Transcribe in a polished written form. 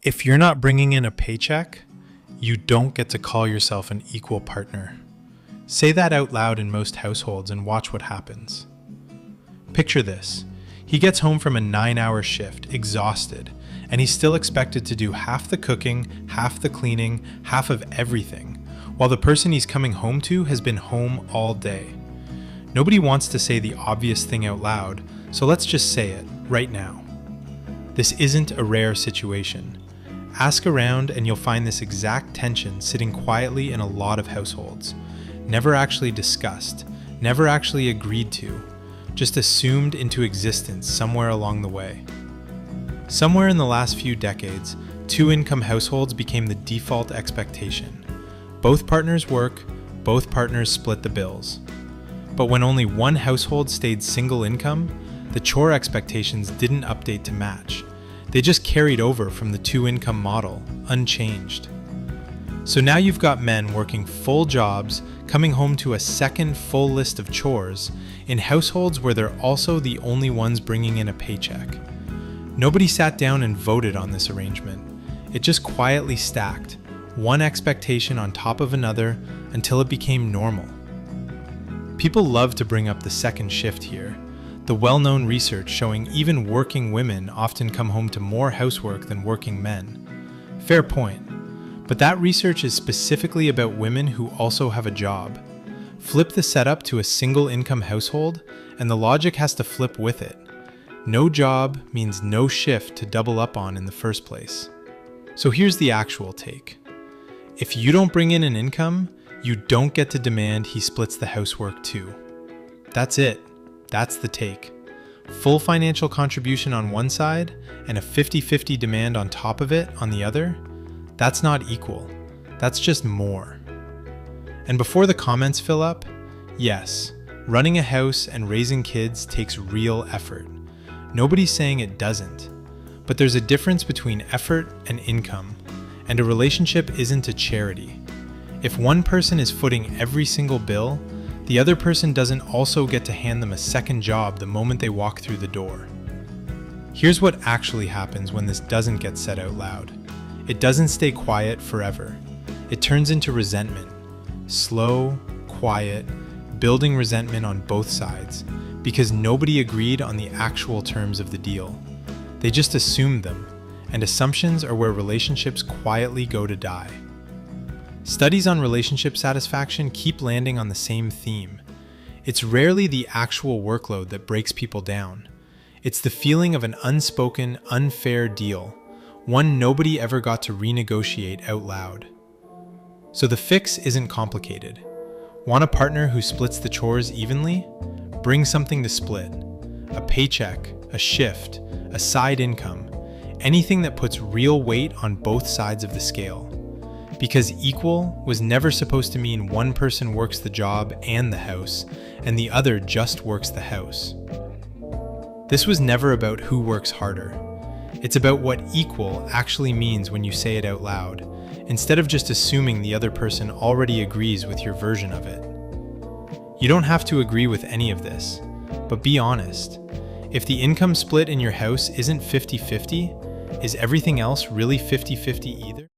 If you're not bringing in a paycheck, you don't get to call yourself an equal partner. Say that out loud in most households and watch what happens. Picture this. He gets home from a 9-hour shift, exhausted, and he's still expected to do half the cooking, half the cleaning, half of everything, while the person he's coming home to has been home all day. Nobody wants to say the obvious thing out loud, so let's just say it right now. This isn't a rare situation. Ask around and you'll find this exact tension sitting quietly in a lot of households. Never actually discussed, never actually agreed to, just assumed into existence somewhere along the way. Somewhere in the last few decades, two-income households became the default expectation. Both partners work, both partners split the bills. But when only one household stayed single income, the chore expectations didn't update to match. They just carried over from the two-income model, unchanged. So now you've got men working full jobs, coming home to a second full list of chores in households where they're also the only ones bringing in a paycheck. Nobody sat down and voted on this arrangement. It just quietly stacked, one expectation on top of another until it became normal. People love to bring up the second shift here. The well-known research showing even working women often come home to more housework than working men. Fair point. But that research is specifically about women who also have a job. Flip the setup to a single-income household, and the logic has to flip with it. No job means no shift to double up on in the first place. So here's the actual take. If you don't bring in an income, you don't get to demand he splits the housework too. That's it. That's the take. Full financial contribution on one side and a 50-50 demand on top of it on the other, that's not equal. That's just more. And before the comments fill up, yes, running a house and raising kids takes real effort. Nobody's saying it doesn't. But there's a difference between effort and income, and a relationship isn't a charity. If one person is footing every single bill, the other person doesn't also get to hand them a second job the moment they walk through the door. Here's what actually happens when this doesn't get said out loud. It doesn't stay quiet forever. It turns into resentment. Slow, quiet, building resentment on both sides, because nobody agreed on the actual terms of the deal. They just assumed them, and assumptions are where relationships quietly go to die. Studies on relationship satisfaction keep landing on the same theme. It's rarely the actual workload that breaks people down. It's the feeling of an unspoken, unfair deal, one nobody ever got to renegotiate out loud. So the fix isn't complicated. Want a partner who splits the chores evenly? Bring something to split. A paycheck, a shift, a side income, anything that puts real weight on both sides of the scale. Because equal was never supposed to mean one person works the job and the house, and the other just works the house. This was never about who works harder. It's about what equal actually means when you say it out loud, instead of just assuming the other person already agrees with your version of it. You don't have to agree with any of this, but be honest. If the income split in your house isn't 50-50, is everything else really 50-50 either?